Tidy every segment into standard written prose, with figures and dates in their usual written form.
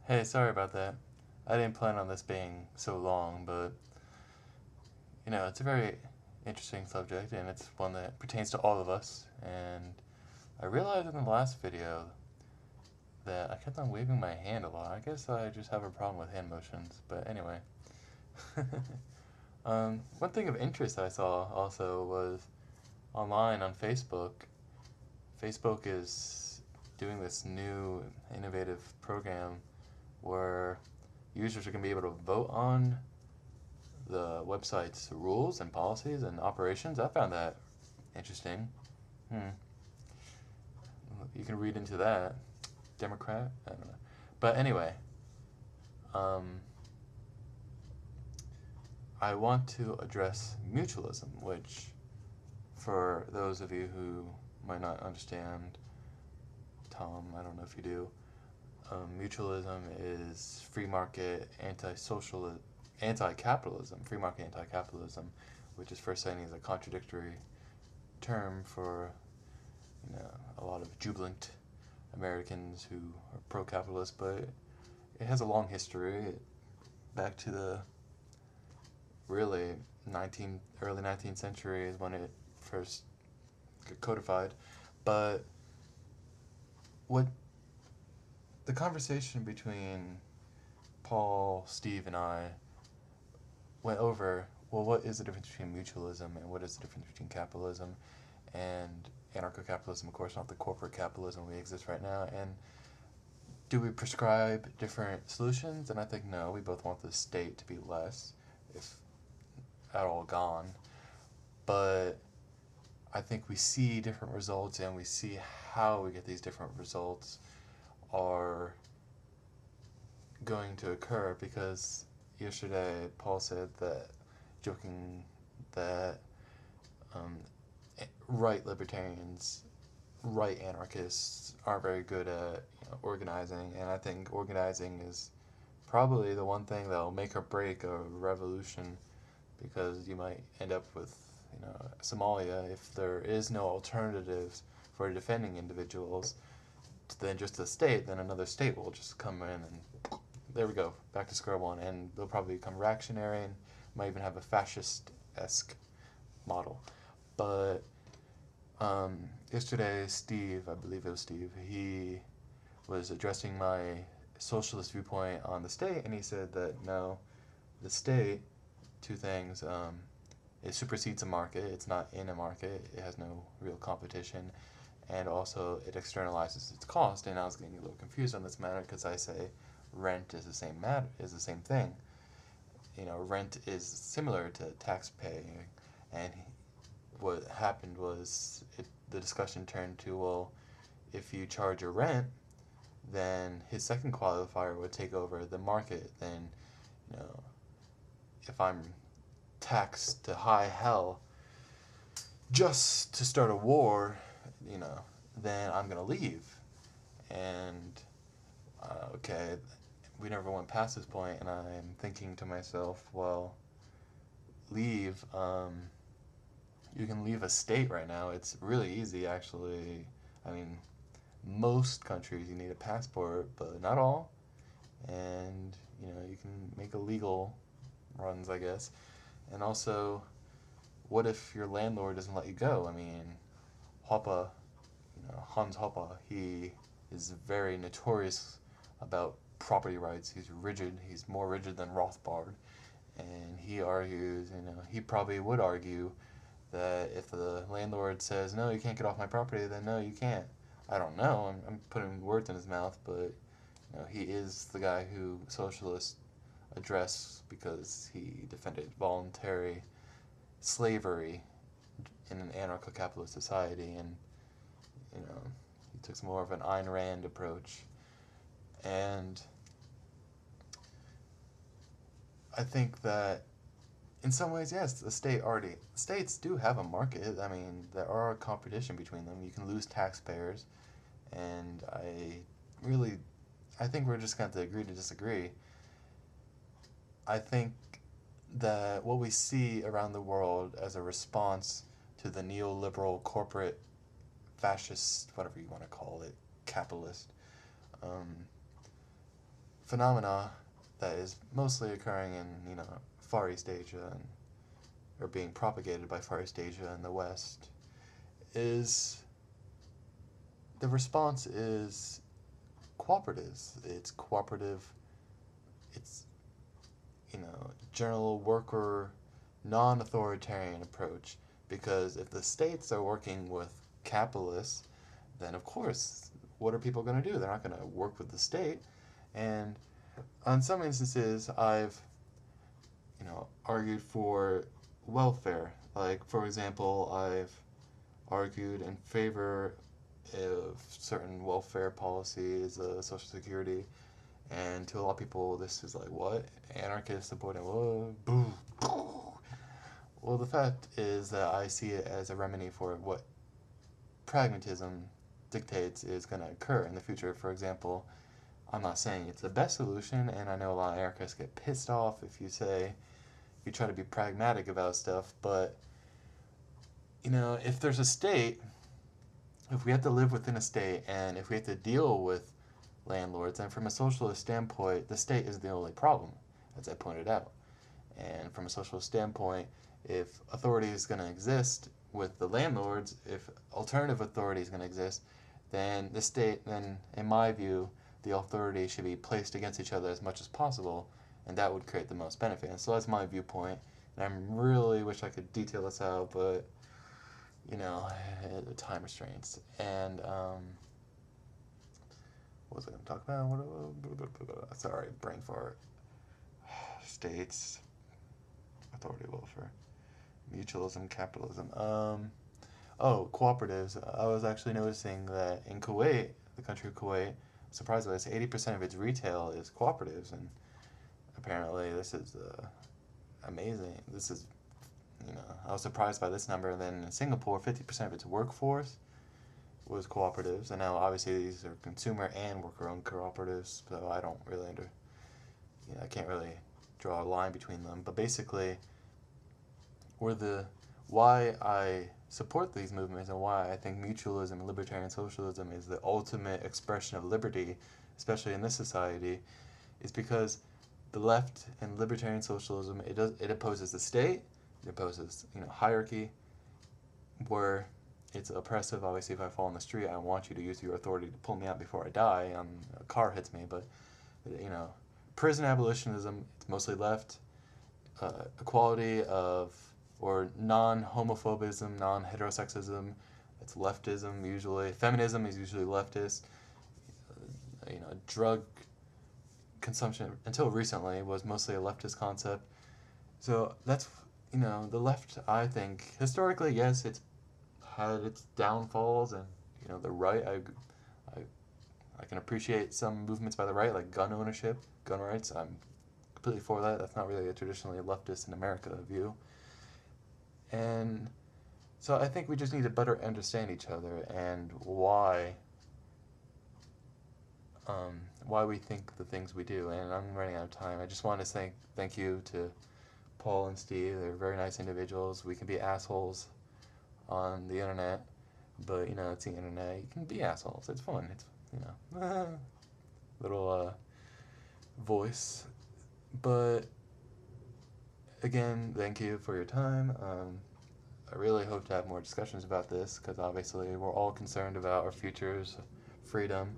Hey, sorry about that. I didn't plan on this being so long, but it's a very interesting subject and it's one that pertains to all of us. And I realized in the last video that I kept on waving my hand a lot. I guess I just have a problem with hand motions, but anyway. One thing of interest I saw also was online on Facebook. Facebook is doing this new innovative program where users are going to be able to vote on the website's rules and policies and operations. I found that interesting. Hmm. You can read into that. Democrat? I don't know. But anyway, um, I want to address mutualism, which, for those of you who might not understand, Tom, I don't know if you do, mutualism is free market anti-capitalism, free market anti-capitalism, which is first seen as a contradictory term for a lot of jubilant Americans who are pro-capitalist, but it has a long history back to the really early 19th century is when it first got codified. But what the conversation between Paul, Steve, and I went over, well, what is the difference between mutualism and what is the difference between capitalism and anarcho-capitalism, of course, not the corporate capitalism we exist right now, and do we prescribe different solutions? And I think no, we both want the state to be less, if at all gone, but I think we see different results and we see how we get these different results are going to occur because yesterday Paul said that, joking, that um, right libertarians, right anarchists aren't very good at organizing, and I think organizing is probably the one thing that'll make or break a revolution because you might end up with Somalia if there is no alternatives for defending individuals than just a state, then another state will just come in and there we go, back to square one, and they'll probably become reactionary and might even have a fascist-esque model. But yesterday, Steve, I believe it was Steve, he was addressing my socialist viewpoint on the state, and he said that no, the state, two things, it supersedes a market, it's not in a market, it has no real competition, and also it externalizes its cost. And I was getting a little confused on this matter because I say rent is the same thing. Rent is similar to tax paying, and what happened was the discussion turned to, well, if you charge a rent, then his second qualifier would take over the market. Then, you know, if I'm taxed to high hell just to start a war, then I'm gonna leave. And okay, we never went past this point, and I'm thinking to myself, well, leave. You can leave a state right now. It's really easy, actually. I mean, most countries you need a passport, but not all. And you can make illegal runs, I guess. And also, what if your landlord doesn't let you go? I mean, Hoppe, Hans Hoppe, he is very notorious about property rights. He's rigid. He's more rigid than Rothbard. And he argues, he probably would argue that if the landlord says, no, you can't get off my property, then no, you can't. I don't know. I'm putting words in his mouth, but he is the guy who socialists address because he defended voluntary slavery in an anarcho-capitalist society, and he took more of an Ayn Rand approach. And I think that in some ways, yes, states do have a market. I mean, there are competition between them. You can lose taxpayers, and I think we're just going to agree to disagree. I think that what we see around the world as a response to the neoliberal corporate fascist, whatever you want to call it, capitalist um, phenomena that is mostly occurring in, Far East Asia, or being propagated by Far East Asia and the West, is the response is cooperative. It's cooperative. It's, general worker, non-authoritarian approach. Because if the states are working with capitalists, then of course, what are people going to do? They're not going to work with the state. And on some instances, I've, argued for welfare. Like, for example, I've argued in favor of certain welfare policies, Social Security, and to a lot of people, this is like, what? Anarchists supporting, whoa, boo. Well, the fact is that I see it as a remedy for what pragmatism dictates is going to occur in the future. For example, I'm not saying it's the best solution, and I know a lot of anarchists get pissed off if you try to be pragmatic about stuff, but, if there's a state, if we have to live within a state, and if we have to deal with landlords, and from a socialist standpoint, the state is the only problem, as I pointed out. And from a socialist standpoint, if authority is going to exist with the landlords, if alternative authority is going to exist, then the state, then in my view, the authority should be placed against each other as much as possible, and that would create the most benefit. And so that's my viewpoint, and I really wish I could detail this out, but, the time restraints. And, what was I going to talk about? Sorry, brain fart. States, authority, welfare, mutualism, capitalism. Cooperatives. I was actually noticing that in Kuwait, the country of Kuwait, surprisingly, 80% of its retail is cooperatives, and apparently this is amazing. This is, I was surprised by this number. And then in Singapore, 50% of its workforce was cooperatives, and now obviously these are consumer and worker-owned cooperatives, so I don't really I can't really draw a line between them. But basically, why I support these movements and why I think mutualism and libertarian socialism is the ultimate expression of liberty, especially in this society, is because the left and libertarian socialism, it opposes the state, it opposes hierarchy, where it's oppressive. Obviously, if I fall in the street, I want you to use your authority to pull me out before I die. A car hits me, but prison abolitionism, it's mostly left. Equality or non-homophobism, non-heterosexism, it's leftism usually. Feminism is usually leftist. Drug consumption, until recently, was mostly a leftist concept. So that's, the left, I think, historically, yes, it's had its downfalls, and, the right, I can appreciate some movements by the right, like gun ownership, gun rights. I'm completely for that. That's not really a traditionally leftist in America view. And so I think we just need to better understand each other and why we think the things we do. And I'm running out of time. I just want to thank you to Paul and Steve. They're very nice individuals. We can be assholes on the internet, but it's the internet. You can be assholes. It's fun. It's little voice. But again, thank you for your time. I really hope to have more discussions about this, because obviously we're all concerned about our futures, freedom.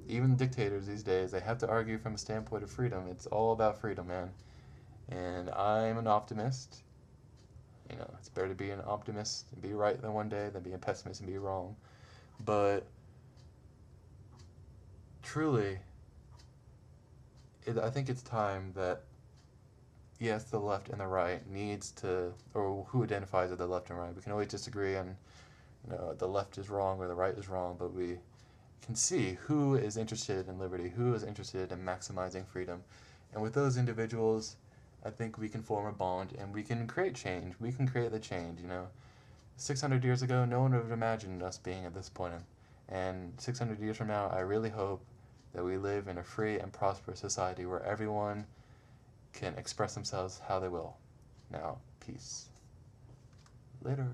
Even dictators these days, they have to argue from a standpoint of freedom. It's all about freedom, man. And I'm an optimist. It's better to be an optimist and be right than one day than be a pessimist and be wrong. But truly, I think it's time that, yes, the left and the right needs to, or who identifies as the left and right. We can always disagree on, the left is wrong or the right is wrong, but we can see who is interested in liberty, who is interested in maximizing freedom. And with those individuals, I think we can form a bond and we can create change. We can create the change, 600 years ago, no one would have imagined us being at this point. And 600 years from now, I really hope that we live in a free and prosperous society where everyone can express themselves how they will. Now, peace. Later.